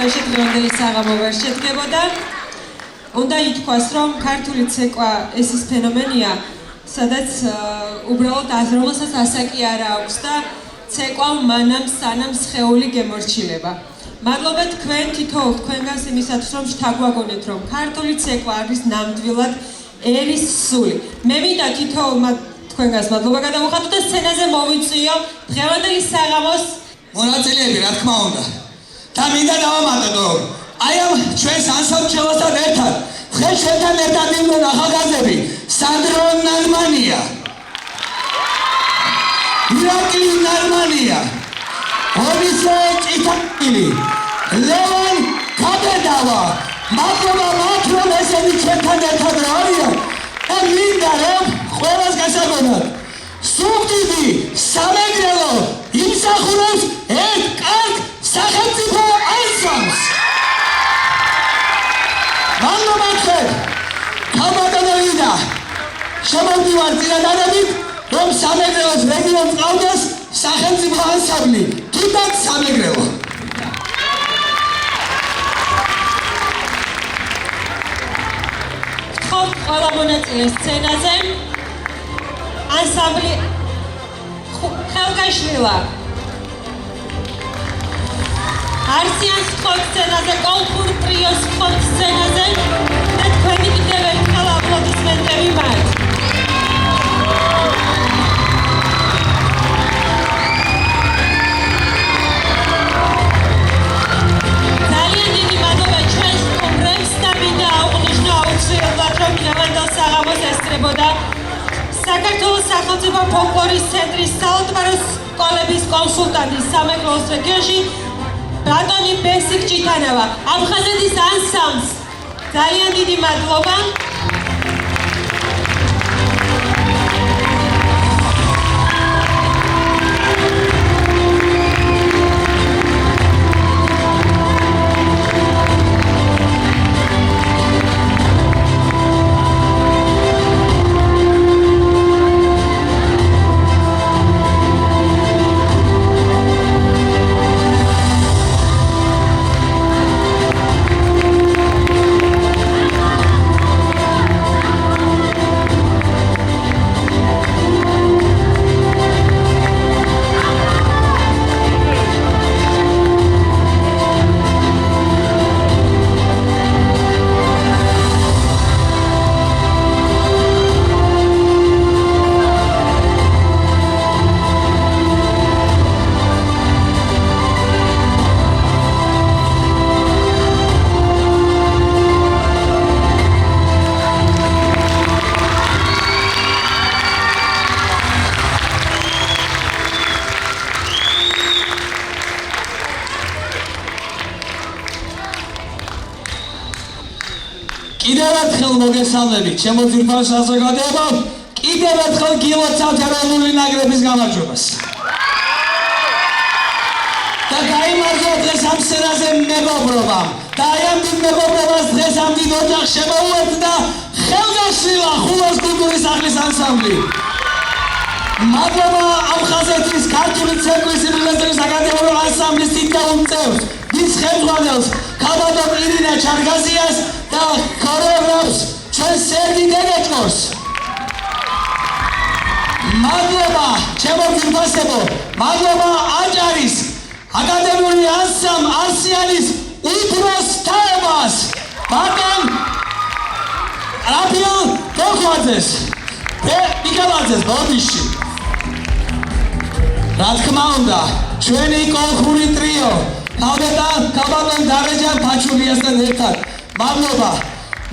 შემთხვევაში დღევანდელი საღამო ვერ შედგებოდა. უნდა ითქვას, რომ ქართული ცეკვა ეს ის ფენომენია, სადაც უბრალოდ რომელსაც ასაკი არ აქვს და ცეკვამ მანამ სანამ სხეული გემორჩილება. მადლობა თქვენ თითოეულ თქვენგანს იმისათვის, რომ შთაგვაგონებთ, რომ ქართული ცეკვა არის ნამდვილად ერის სული. მე მინდა თითოეულმა თქვენგანს მადლობა გადავუხადო და სცენაზე მოვიწვიო დღევანდელი საღამოს მონაწილეები, რა თქმა უნდა. და მინდა დავამატო, აი ამ ჩვენს ანსამბლთან ერთად დღეს ჩვენთან ერთად იმენ ახალგაზრდები სანდრო ნარმანია, ირაკლი ნარმანია, ობისე ჭიტაყილი, ლევან კაბედავა. მადლობა მათ, რომ ესენი ჩვენთან ერთად არიან და მინდა რომ ყველას გასაგონოთ სუბტიტრი სამეგრელო იმსახურებს ერთ კარგ სახელმწიფო ანსამბლს. მადლობა თქვენ, ქალბატონებინა, შემოვდივარ წინადადებით, რომ სამეგრელოს რეგიონს ყავდეს სახელმწიფო ანსამბლი, თუნდაც სამეგრელო. ვთხოვთ ყველა მონაწილეს სცენაზე. ანსამბლი ხელგაშლილა. არსიანს ვთხოვთ სცენაზე, კოლხურ ტრიოს ვთხოვთ სცენაზე და თქვენი კიდევ ერთხელ აპლოდისმენტები მათ. ძალიან დიდი მადლობა ჩვენს სტუმრებს და მინდა აუღნიშნო აუცილებლად, რომ დღევანდელ საღამოს ესწრებოდა საქართველოს სახელმწიფო ფოლკლორის ცენტრის საალტმარო სკოლების კონსულტანტი სამეგრელოს რეგიონში ბატონი ბესიკ ჭიტანავა, აფხაზეთის ანსამბლს ძალიან დიდი მადლობა. კიდევ ერთხელ მოგესალმებით, ჩემო ძვირფას საზოგადოებო, კიდევ ერთხელ გილოცავთ ეროვნული ნაკრების გამარჯვებას. და გაიმარჯვა დღეს ამ სცენაზე მეგობრობამ. და აი ამ დიდ მეგობრობას დღეს ამ დიდ ოჯახს შემოუერთდა ხელგაშლილა ხულოს კულტურის სახლის ანსამბლი. მადლობა აფხაზეთის ქართული ცეკვის სიმღერების საკანონმდებლო ანსამბლის თითოეულ წევრს, მის ხელმძღვანელს ქალბატონ ირინა ჩარგაზიას და ქორეოგრაფს ჩვენ სერგი დედაჭკორს. მადლობა ჩემო ძვირფასებო, მადლობა აჭარის აკადემიური ანსამბლ არსიანის უფროს თაობას ბატონ რაფიელ დოხვაძეს და მიკელაძეს ბოდიში. რა თქმა უნდა, ჩვენი კოლხური ტრიო ქალბატონ დარეჯან ფაჩულიასთან ერთად.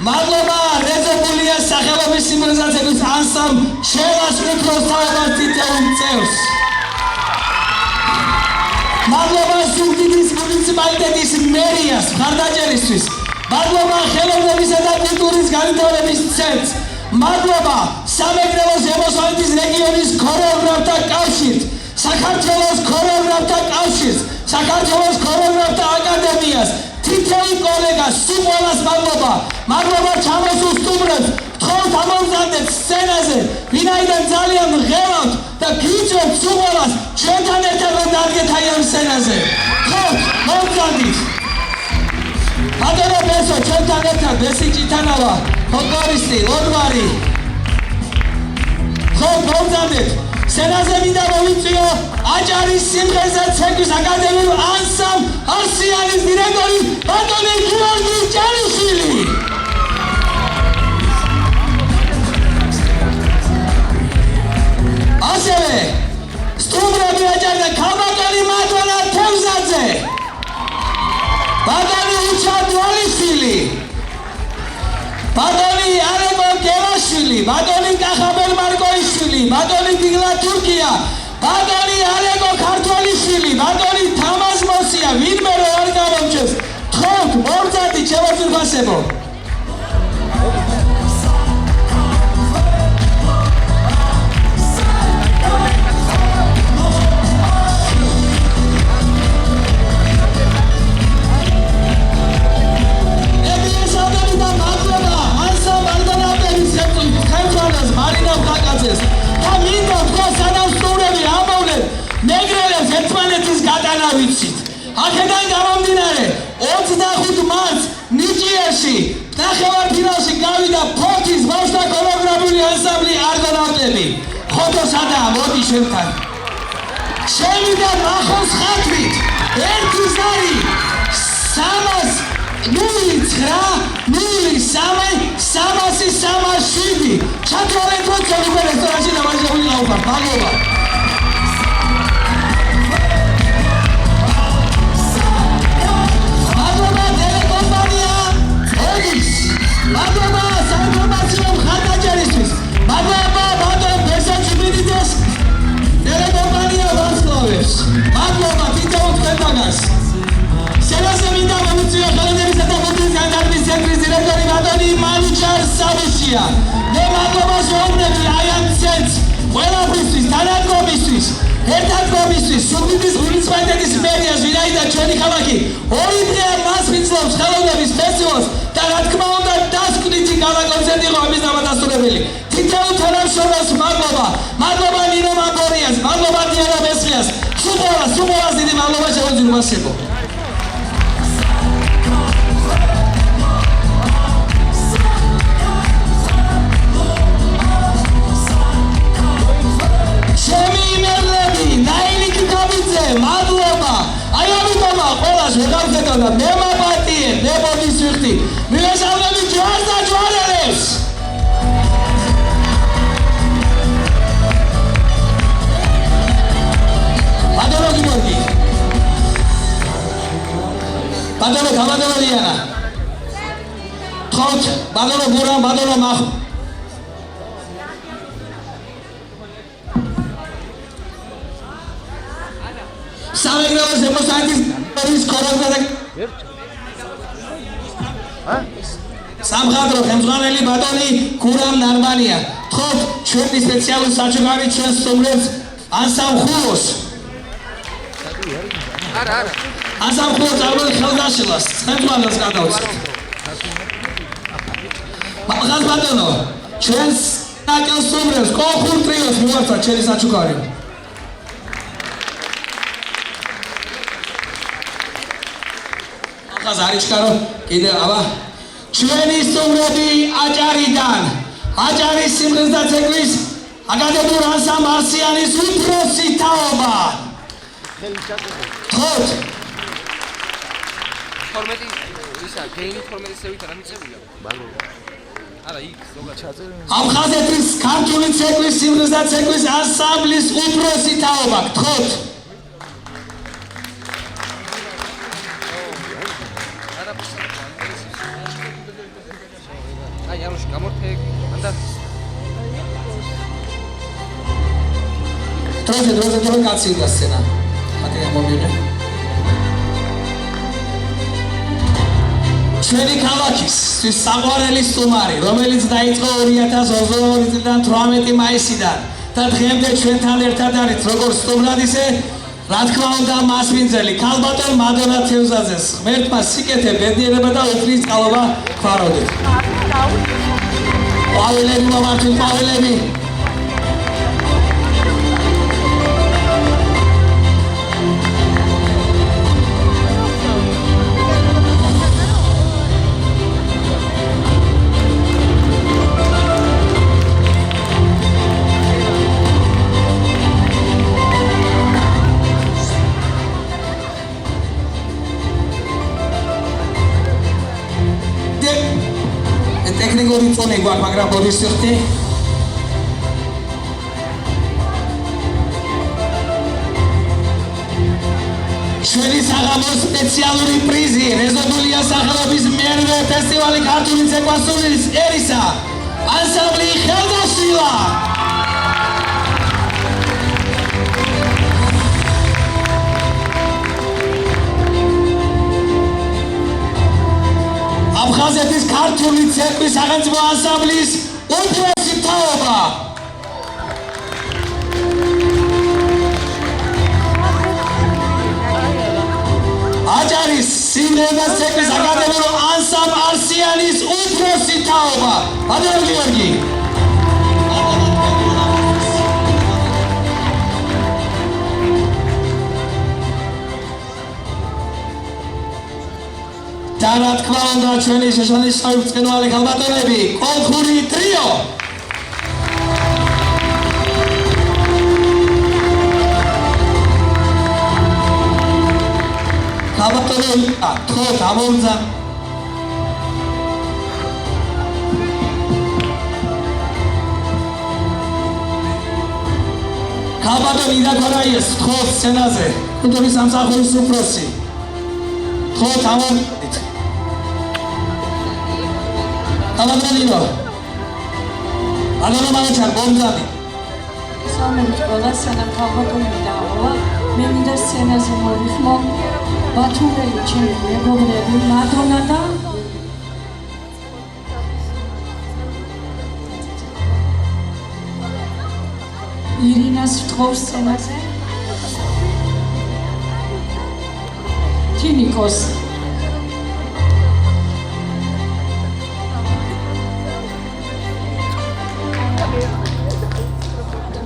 მადლობა რეზობულიას სახელობის სიმღერების ანსამბლ შელას უფროს თაობას თითოეულ წევრს. მადლობა სულთის მუნიციპალიტეტის მერიას მხარდაჭერისთვის. მადლობა ხელოვნებისა და კულტურის განვითარების ცენტრს. მადლობა სამეგრელოს ზემოსვანეთის რეგიონის ქორეოგრაფთა კავშირს, საქართველოს ქორეოგრაფთა კავშირს, საქართველოს ქორეოგრაფთა აკადემიას, თითოეულ კოლეგას, სულ ყველას მადლობა. მადლობა ჩამოსულ სტუმრებს, ვთხოვთ ამომზადეთ სცენაზე, ვინაიდან ძალიან მღერავთ და გიჭირთ სულ ყველას ჩვენთან ერთად რომ დადგეთ აი ამ სცენაზე. ვთხოვთ, მომზადით. ბატონო ბესო ჩვენთან ერთად ბესიჭითანავა ფოლკლორისტი ლოდვარი ხო მომზადეთ სცენაზე მინდა მოვიწვიო აჭარის სიმღერისა ცეკვის აკადემიურ ანსამბლ არსიანის დირექტორი ბატონი გიორგი ჭალიშვილი ასევე სტუმრები აჭარდა ქალბატონი მადონა თევზაძე ბატონი უჩა დვალიშვილი ბატონი არემო გელაშვილი ბატონი კახაბელ მარკოიშვილი ბატონი დილა თურქია ბატონი ალეგო ქართველიშვილი ბატონი თამაზ მოსია ვინმე რო არ გამომჩეს თხოვნთ მომზადი ჩემო ძვირფასებო და მინდა თქვა სანამ სტუმრები ამოვლენ მეგრელებს ერთმანეთის გატანა ვიცით აქედან გამომდინარე 25 მარტს ნიჭიერში ნახევარფინალში გავიდა ფოთის ბავშვთა ქორეოგრაფიული ანსამბლი არგონავტები ხოთო სადაა მოდი შენთან შევიდა ნახოს ხათვით ერთი ზარი 309-03-307 ჩათვალეთ რომ ცოლუბერ რესტორანში დამაჟებული ლაუხარ მადლობა მადლობა ტელეკომპანია ოდის მადლობა საინფორმაციო მხარდაჭერისთვის მადლობა ბატონ ბესაჩიბინიძეს ტელეკომპანია ვარსკვლავებს მადლობა თითოეულ თქვენთაგანს სცენაზე მინდა მოვიწვიო ხელოვნებისა და კულტურის განვითარების ცენტრის დირექტორი ბატონი მანუჩარ საბუშია მე მადლობას ვეუბნები აი ამ ცენტრს ყველაფრისთვის თანადგომისთვის ერთადგომისთვის სუგდიდის მუნიციპალიტეტის მერიას ვინაიდან ჩვენი ქალაქი 2 დღეა მასპინძლობს ხელოვნების ფესტივალს და რა თქმა უნდა დასკვნითი გალაკონცერტი იყო ამის დამადასტურებელი თითოეულ თანამშრომელს მადლობა ნინო მანგორიას მადლობა დიანა მესხიას სუპოლას დიდი მადლობა ჩემო ძვირფასებო მადლობა აი ამიტომა ყველას ვეღარცეთო და მე მაპატიე მე ბოდის ვიხდი მივესალმები ჯვარს და ჯვარელებს ბატონო გიორგი ბატონო გამადევარიანა თხოვთ ბატონო გურამ ბატონო მახ სამეგრელო ზემოსანტის ქორეოგრაფია სამხატვრო ხელმძღვანელი ბატონი გურამ ნარმანია თხოვთ ჩვენი სპეციალური საჩუქარი ჩვენს სტუმრებს ანსამბლს ანსამბლს წარმოდი ხელდაშლას ხელმძღვანელს გადავწყვეტ მახალ ბატონო ჩვენს ნაკელ სტუმრებს კონკურს ტრიოს მივართა ჩვენი საჩუქარი ზარიჩკარო კიდე აბა ჩვენი სტუმრები აჭარიდან აჭარის სიმღერის და ცეკვის აკადემიურ ანსამბლ არსიანის უფროსი თაობა თხოვთ 12 ისა გეიმი 12 სევით არ მიწევია მადლობა არა იქ ზოგადად ჩაწერე აფხაზეთის ქართული ცეკვის სიმღერის და ცეკვის ანსამბლის უფროსი თაობა თხოვთ აი ამაში გამორთე ანდა დროზე კაცი და სცენა ხათი გამომიღე ჩვენი ქალაქის საყვარელი სტუმარი რომელიც დაიწყო 2022 წლიდან 18 მაისიდან და დღემდე ჩვენთან ერთად არის როგორც სტუმრად ისე რა თქმა უნდა მასპინძელი ქალბატონ მადონა თევზაძეს ღმერთმა სიკეთე ბედნიერება და უფლის წყალობა გვაროდეთ ყვავილები მომართვით ყვავილები წონი გვაქვს, მაგრამ ბოდიში ხდი. ჩვენი საღამოს სპეციალური პრიზი რეზოდულია სახელობის მერვე ფესტივალი ქართული ცეკვასულის ერისა ანსამბლი ხელდაშილა. აფხაზეთის ქართული ცეკვის სახელმწიფო ანსამბლის უფროსი თაობა. აჭარის სიმღერა და ცეკვის აკადემიურ ანსამბლ არსიანის უფროსი თაობა. ბატონო გიორგი. და რა თქმა უნდა ჩვენი შეშანიშნავი ბრწყინვალე ქალბატონები, კოლხური ტრიო. ქალბატონები, თხო გამომძა. ქალბატონი იდაქორაიეს თხო სცენაზე, კულტურის სამსახურის უფროსი. თხო გამომძით. ქალბატონიო. ანუ მაგაჩარ გომძანი. სამეთ ყველა სანამ ქალბატონები დაავალა, მე მინდა სცენაზე მოვიხმო ბათუმელი ჩემი მეგობრები მადონა და ირინას ვთხოვ სცენაზე თინიკოს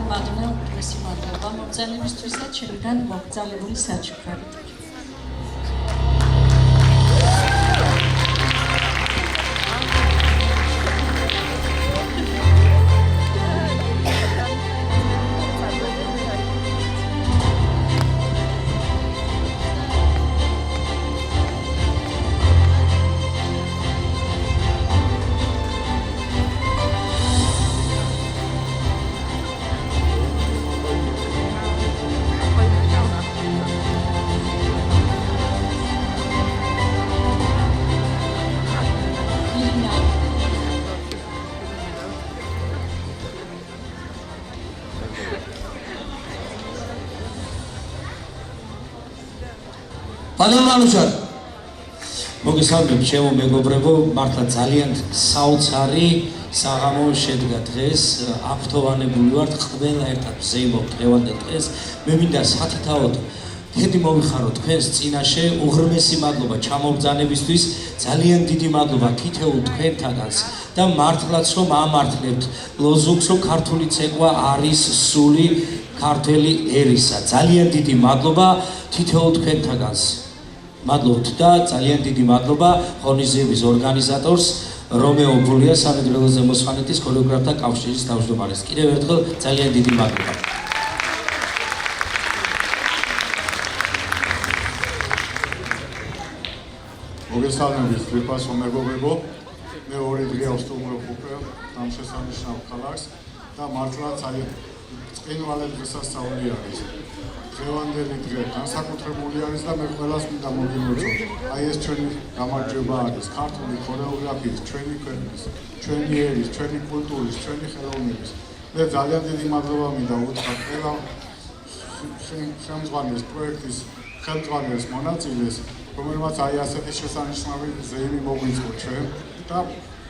მადონა უფროსი მადლობა მოგზაურობისთვის და ჩემიდან მოგზაურებული საჩუქრებით. ბატონო მანუჩარ. მოგესალმებით ჩემო მეგობრებო, მართლა ძალიან საოცარი საღამო შედგა დღეს, აფრთოვანებული ვართ ყველა ერთად ვზეიმობ დღევანდელ დღეს. მე მინდა სათითაოდ თედი მოვიხარო თქვენს წინაშე, უღრმესი მადლობა ჩამობრძანებისთვის, ძალიან დიდი მადლობა თითოეულ თქვენთაგანს და მართლაც რომ ამართლებთ ლოზუნგს, რომ ქართული ცეკვა არის სული ქართველი ერისა. ძალიან დიდი მადლობა თითოეულ თქვენთაგანს. მადლობთ და ძალიან დიდი მადლობა ღონისძიების ორგანიზატორს რომეო ბულიას, სამედრელო ზემოსვანეთის ქორეოგრაფთა კავშირის თავმჯდომარეს. კიდევ ერთხელ ძალიან დიდი მადლობა. მოგესალმებით ძვირფასო მეგობრებო, მე ორი დღეა ვსტუმრობ უკვე ამ შესანიშნავ ქალაქს და მართლა ძალიან ბრწყინვალე დღესასწაული არის. დღევანდელი დღე განსაკუთრებული არის და მე ყველას მინდა მოგიმოცოთ. აი ეს ჩვენი გამარჯვება არის ქართული ქორეოგრაფიის, ჩვენი ქვეყნის, ჩვენი ერის, ჩვენი კულტურის, ჩვენი ხელოვნების. მე ძალიან დიდი მადლობა მინდა უთხრა ყველა ხელმძღვანელის პროექტის ხელმძღვანელის მონაწილეს, რომელმაც აი ასეთი შესანიშნავი ზეიმი მოგვიწყო ჩვენ და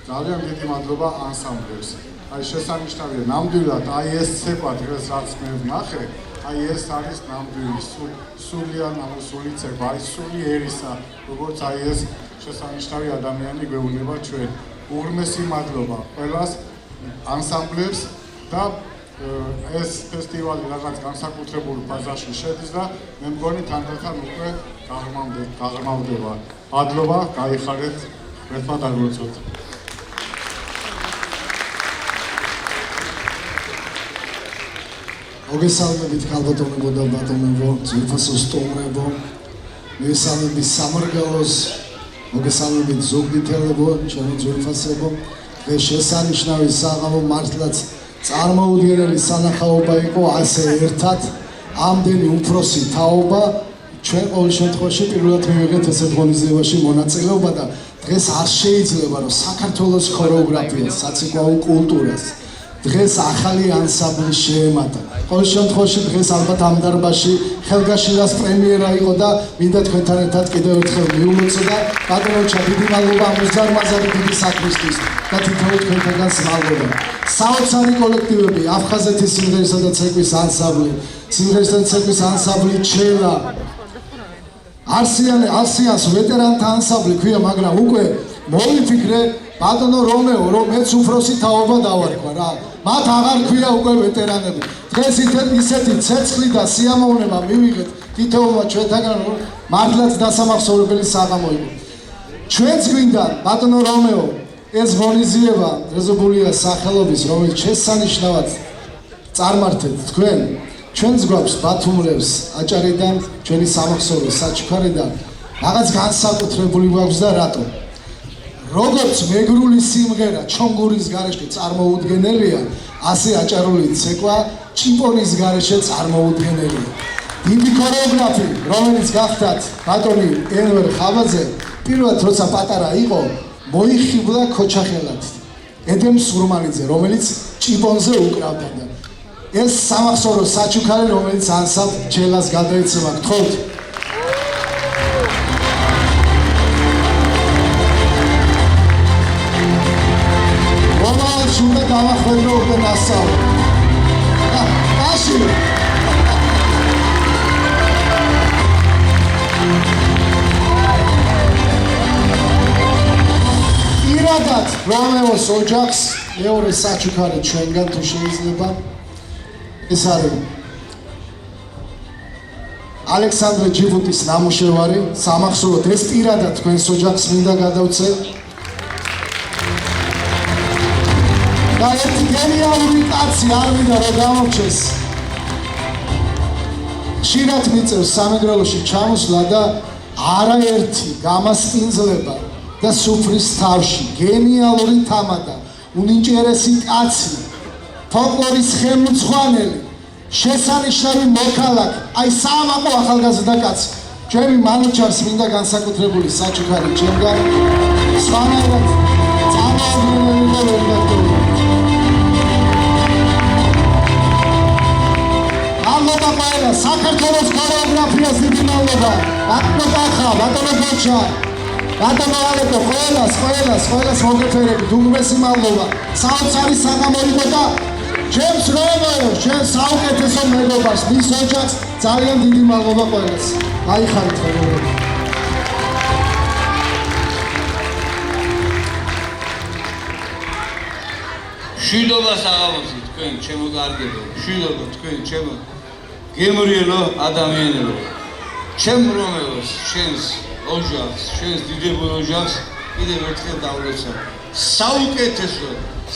ძალიან დიდი მადლობა ანსამბლებს. აი შესანიშნავია ნამდვილად აი ეს ცეკვა დღეს რაც მე ვნახე, აი ეს არის ნამდვილი სულიან ამოსული ცეკვა, აი სული ერისა, როგორც აი ეს შესანიშნავი ადამიანი გვეუბნება ჩვენ. უღრმესი მადლობა ყველას ანსამბლებს და ეს ფესტივალი რაღაც განსაკუთრებულ ფაზაში შედის და მე მგონი თანდათან უკვე გაღრმავდება. მადლობა, გაიხარეთ, ერთმანეთ აგვიცოთ. მოგესალმებით ქალბატონებო და ბატონებო, ძვირფასო სტუმრებო, მოგესალმებით სამარგალოს, მოგესალმებით ზუგდიდელებო, ჩემო ძვირფასებო დღეს შესანიშნავი საღამო მართლაც წარმოუდგენელი სანახაობა იყო ასე ერთად ამდენი უფროსი თაობა ჩვენ ყოველ შემთხვევაში პირველად მივიღეთ ესეთ ღონისძიებაში მონაწილეობა და დღეს არ შეიძლება რომ საქართველოს ქორეოგრაფიას, საცეკვაო კულტურას დღეს ახალი ანსამბლი შეემატა. ყოველ შემთხვევაში დღეს ალბათ ამ დარბაზში ხელგაშილას პრემიერა იყო და მინდა თქვენთან ერთად კიდევ ერთხელ მივულოცო და ბატონო დიდი მადლობა ამ უზარმაზარი დიდი საქმისთვის და თითოეულ თქვენთაგანს მადლობა. საოცარი კოლექტივები აფხაზეთის სიმღერისა და ცეკვის ანსამბლი, სიმღერისა და ცეკვის ანსამბლი ჩელა არსიანს ვეტერანთა ანსამბლი ქვია, მაგრამ უკვე მოვიფიქრე ბატონო რომეო, რომ მეც უფროსი თაობა დავარქვა რა. მათ აღარ ქვია უკვე ვეტერანები. დღეს ისეთი ცეცხლი და სიამოვნება მივიღეთ თითოეულმა ჩვენთაგან, რომ მართლაც დასამახსოვრებელი საღამო იყო. ჩვენც გვინდა ბატონო რომეო, ეს ღონისძიება რეზობულია სახელობის, რომელიც შესანიშნავად წარმართეთ თქვენ. ჩვენც გვაქვს ბათუმრევს აჭარიდან, ჩვენი სამახსოვრო საჩუქარიდან რაღაც განსაკუთრებული გვაქვს და რატო? როგორც მეგრული სიმღერა ჩონგურის გარეშე წარმოუდგენელია, ასე აჭარული ცეკვა ჭიპონის გარეშე წარმოუდგენელია. დიდი ქორეოგრაფი, რომელიც გახდათ ბატონი ენვერ ხავაძე, პირველად როცა პატარა იყო, მოიხიბლა ქოჩახელად ედემ სურმანიძე, რომელიც ჭიპონზე უკრავდა და ეს სამახსოვრო საჩუქარი, რომელიც ანსამბლ ჩელას გადაეცემა. გთხოვთ. უნდა დავახვედროდნენ ასწავლო. აში. ირადად რომეოს ოჯახს მეორე საჩუქარი ჩვენგან თუ შეიძლება ეს არის ალექსანდრე ჯიბუტის ნამუშევარი სამახსოვროდ ეს პირადად თქვენს ოჯახს მინდა გადავცე. და ერთი გენიალური კაცი არ მინდა რომ გამორჩეს. ხშირად მიწევს სამეგრელოში ჩამოსვლა და არაერთი გამასპინძლება და სუფრის თავში გენიალური თამადა, უნიჭერესი კაცი, ფოლკლორის ხელმძღვანელი, შესანიშნავი მოქალაქე, აი სამაყო ახალგაზრდა კაცი. ჩემი მანუჩარს მინდა განსაკუთრებული საჩუქარი ჩემგან სხვანაირად წარმოუდგენელი რედაქტორი. მადლობა ყველა საქართველოს ქორეოგრაფიას დიდი მადლობა. ბატონო კახა, ბატონო გოჩა, ბატონო ალეკო, ყველას მოგეფერებით უგმესი მადლობა. საოცარი საღამო იყო და ჩემს რომეო, ჩემს საუკეთესო მეგობარს, მის ოჯახს ძალიან დიდი მადლობა ყველას. აიხარით ხოლმე. მშვიდობა საღამოზე თქვენ ჩემო კარგებო, მშვიდობა თქვენ ჩემო გემრიელო ადამიანებო. ჩემ რომეოს, შენს ოჯახს, შენს დიდებულ ოჯახს კიდევ ერთხელ დავულოცო.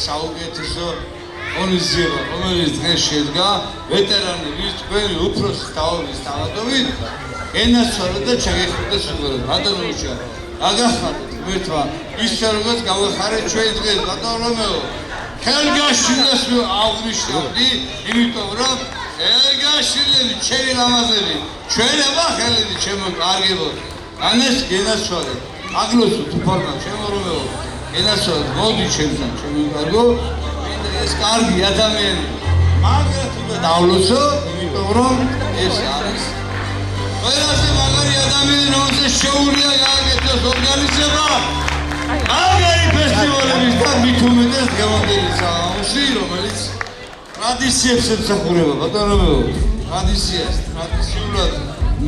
საუკეთესო ღონისძიება, რომელიც დღეს შედგა ვეტერანების თქვენი უფროსი თაობის თავადობით, ენაცვალეთ და ჩაგეხმაროთ უბრალოდ. ბატონო უჩა, აგახმაროთ ერთმა ისე როგორც გავახარეთ ჩვენ დღეს ბატონო რომეო. ხელგაშილას აღვნიშნავდი, იმიტომ რომ ხელგაშილები ჩემი ლამაზები, ჩვენება ხელები ჩემო კარგებო. ანეს გენაცვალეთ. აგლოსოთ ფორმა ჩემო რომეო. გენაცვალეთ, მოდი ჩემთან, ჩემო კარგო. ეს კარგი ადამიანი. მაგრამ თუ დავლოცო, იმიტომ რომ ეს არის ყველაზე მაგარი ადამიანი, რომელსაც შეუძლია გააკეთოს ორგანიზება. აგარი ფესტივალების და მით უმეტეს დღევანდელი საღამოში, რომელიც ტრადიციებს ემსახურება, ბატონო რომეო. ტრადიციულად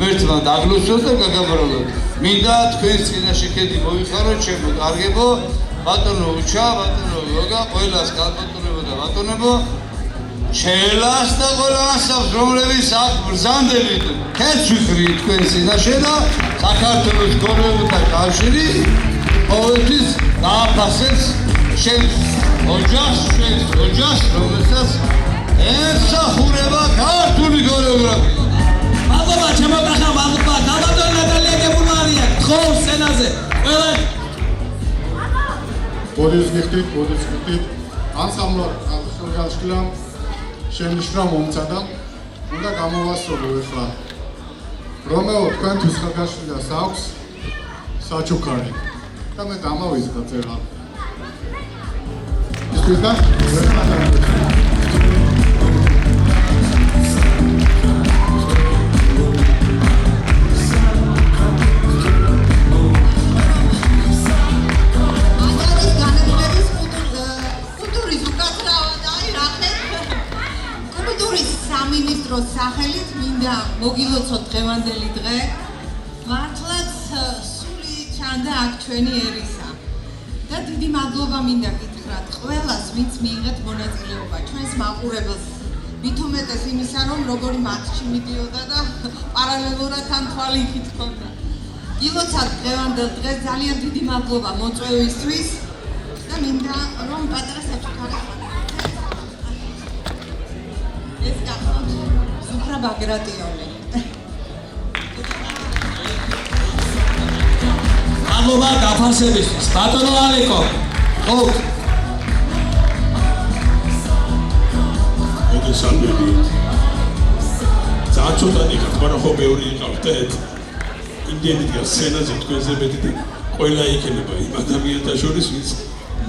მერთმა დაგლოცოს და გაგაბრალოთ. მინდა თქვენს წინაშე ქედი მოიხარო, ჩემო კარგებო. ბატონო უჩა, ბატონო ლოგა, ყველას გალბატონებო და ბატონებო, ჩელას და ყველა ასავს, რომლებიც აქ ბრძანდებით, ქეთს ვიხრი თქვენ წინაშე და საქართველოს ქორეოგრაფთა კავშირი ყოველთვის დააფასებს შენს ოჯახს, რომელსაც ემსახურება ქართული ქორეოგრაფია. მადლობა ჩემო კახა, მადლობა. გაბატონო ნატალია გებულმარია, გთხოვ სცენაზე. ყველა ბოდიშ გიხდით ანსამბლ ხელგაშლამ შენიშნა მომწადა უნდა გამოვასწორო ახლა რომეო თქვენთვის ხელგაშლილას აქვს საჩუქარი და მე დამავიწყდა წერა ისწრაფა სამინისტროს სახელით მინდა მოგილოცოთ დღევანდელი დღე. მართლაც სული ჩანდა აქ ჩვენი ერისა. და დიდი მადლობა მინდა გითხრათ ყველას, ვინც მიიღეთ მონაწილეობა ჩვენს მაყურებელს. მით უმეტეს იმისა, რომ როგორი მატჩი მიდიოდა და პარალელურად ამ თვალი იქით ჰქონდა. გილოცავთ დღევანდელ დღეს, ძალიან დიდი მადლობა მოწვევისთვის და მინდა რომ პატარა საჩუქარი ეს გახდათ ზუხრა ბაგრატიონი. მადლობა გაფასებისთვის. ბატონო ალეკო. ხოვთ. მოგესალმები. ძალიან ცოტანი ხართ, მაგრამ ხო ბევრი იყავთ ერთ. იმდენი და სცენაზე თქვენზე მეტი ყველა იქნება იმ ადამიანთა შორის, ვინც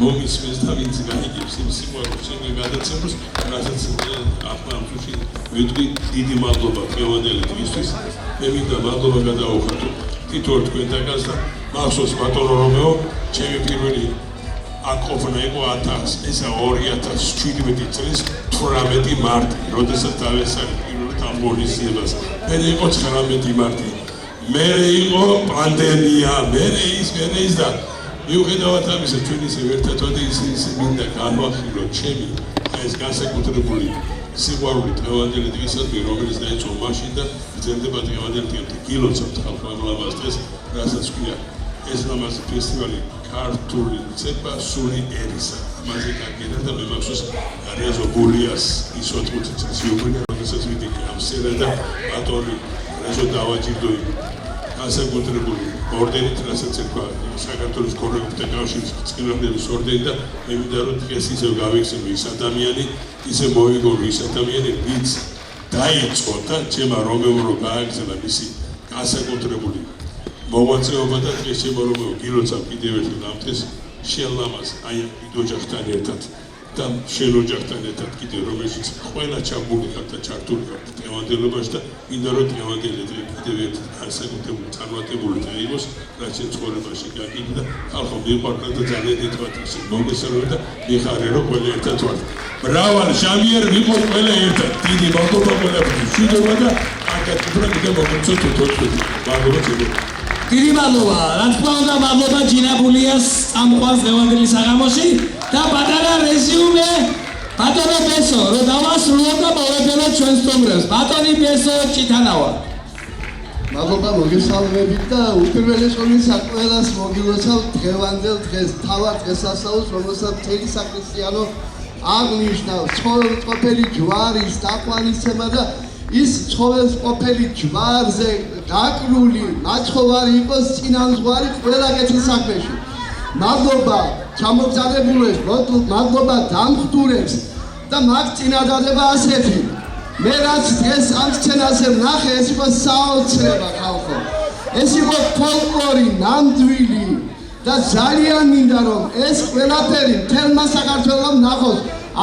მომისმენს და ვინც გაიგებს იმ სიყვარულს, იმ გადაცემას, რასაც ამ თვში ვიტყვი დიდი მადლობა დღევანდელი დღისთვის. მე მინდა მადლობა გადაუხადო თითოეულ თქვენთაგანს და მახსოვს ბატონო რომეო, ჩემი პირველი აქ ყოფნა იყო 1000, ესა 2017 წლის 18 მარტი, როდესაც დავესწარი პირველად ამ ღონისძიებას. მე იყო 19 მარტი. მე იყო პანდემია, მე ის და მიუხედავად ამისა, ჩვენ ისე ერთად ვადი ისე მინდა განვახილოთ ჩემი ეს განსაკუთრებული სიყვარული დღევანდელი დღისადმი, რომელიც დაიწყო მაშინ და გრძელდება დღევანდელი დღემდე. გილოცავთ ხალხო ამ ლამაზ დღეს, რასაც ქვია ეს ლამაზი ფესტივალი ქართული ცეკვა სული ერისა. ამაზე გაგიდა და მე მახსოვს რეზო გულიას ის 80 წლის იუბილეა, როდესაც ვიდექი ამ სცენაზე და ბატონი რეზო დავაჯილდო განსაკუთრებული ორდენით, რასაც ერქვა საქართველოს ქორეოგრაფთა კავშირის წყინვალების ორდენი და მე მინდა რომ დღეს ისე გავიხსენო ის ადამიანი, ისე მოიგონო ის ადამიანი, ვინც დაიწყო და ჩემა რომეო გააგრძელა მისი განსაკუთრებული მოღვაწეობა და დღეს ჩემა რომეო გილოცავ კიდევ ერთხელ ამ დღეს შენ ლამაზ აი დიდ ოჯახთან ერთად და შენ ოჯახთან ერთად კიდევ რომელშიც ყველა ჩაბული ხართ და ჩართული ხართ დღევანდელობაში და მინდა რომ დღევანდელი დღე კიდევ ერთი განსაკუთრებული წარმატებული დღე იყოს, რაც შენ ცხოვრებაში გაგიგდა და ხალხო მიყვარდა და ძალიან დიდად მოგესალმებით და მიხარე რომ ყველა ერთად ვართ. მრავალი ჟამიერი ვიყოთ ყველა ერთად. დიდი მადლობა ყველაფერს. მშვიდობა და აკეთ უფრო კიდე მოგწოთ თვითონ. მადლობა ძებო. დიდი მადლობა. რა თქმა უნდა, მადლობა ჯინაბულიას წამყვანს დღევანდელი საღამოში და პატარა რეზიუმე ბატონო ბესო, რომ დავასრულოთ და მოვეფეროთ ჩვენს სტუმრებს. ბატონი ბესო ჭიტანავა. მადლობა მოგესალმებით და უპირველეს ყოვლისა ყველას მოგილოცავ დღევანდელ დღეს, თავად დღესასწაულს, რომელსაც მთელი საქრისტიანო აღნიშნავს ცხოველს ყოფილი ჯვარის დაყვანისცემა და ის ცხოველს ყოფილი ჯვარზე დაკრული მაცხოვარი იყოს წინამძღვარი ყველა კეთის საქმეში. მადლობა ჩამოგზადებულებს, მადლობა დამხტურებს და მაგ წინადადება ასეთი. მე რაც დღეს ამ სცენაზე ვნახე, ეს იყო საოცრება ხალხო. ეს იყო ფოლკლორი, ნამდვილი და ძალიან მინდა რომ ეს ყველაფერი მთელმა საქართველოს ნახოს.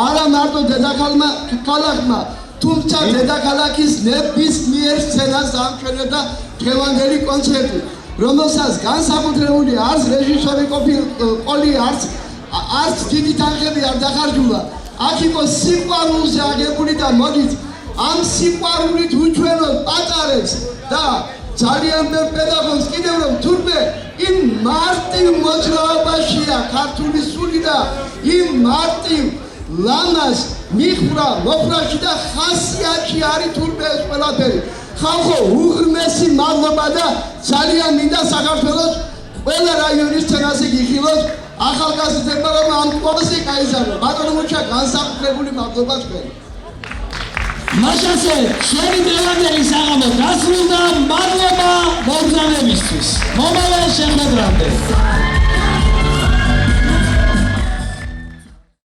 არა მარტო დედაქალაქმა, თუმცა დედაქალაქის ნებისმიერ სცენას ამშვენებდა დღევანდელი კონცერტი, რომელსაც განსაკუთრებული არც რეჟისორი ყოლი არც დიდი თანხები არ დახარჯულა. აქ იყო სიყვარულზე აგებული და მოდით ამ სიყვარულით უჩვენოთ პატარებს და ძალიან ბევრ პედაგოგს კიდევ რომ თურმე იმ მარტივ მოძრაობაშია ქართული სული და იმ მარტივ ლამაზ მოხრაში და ხასიათში არის თურმე ეს ყველაფერი. ხალხო, უღრმესი მადლობა და ძალიან მინდა საქართველოს ყველა რაიონის სცენაზე გიხილოთ ახალგაზრდებმა რომ ამ ყველასე გაიზარდო. ბატონო მუჩა განსაკუთრებული მადლობა თქვენ. მაშასე, ჩვენი დღევანდელი საღამო დასრულდა. მადლობა მოგზაურებისთვის. მომავალ შეხვედრამდე.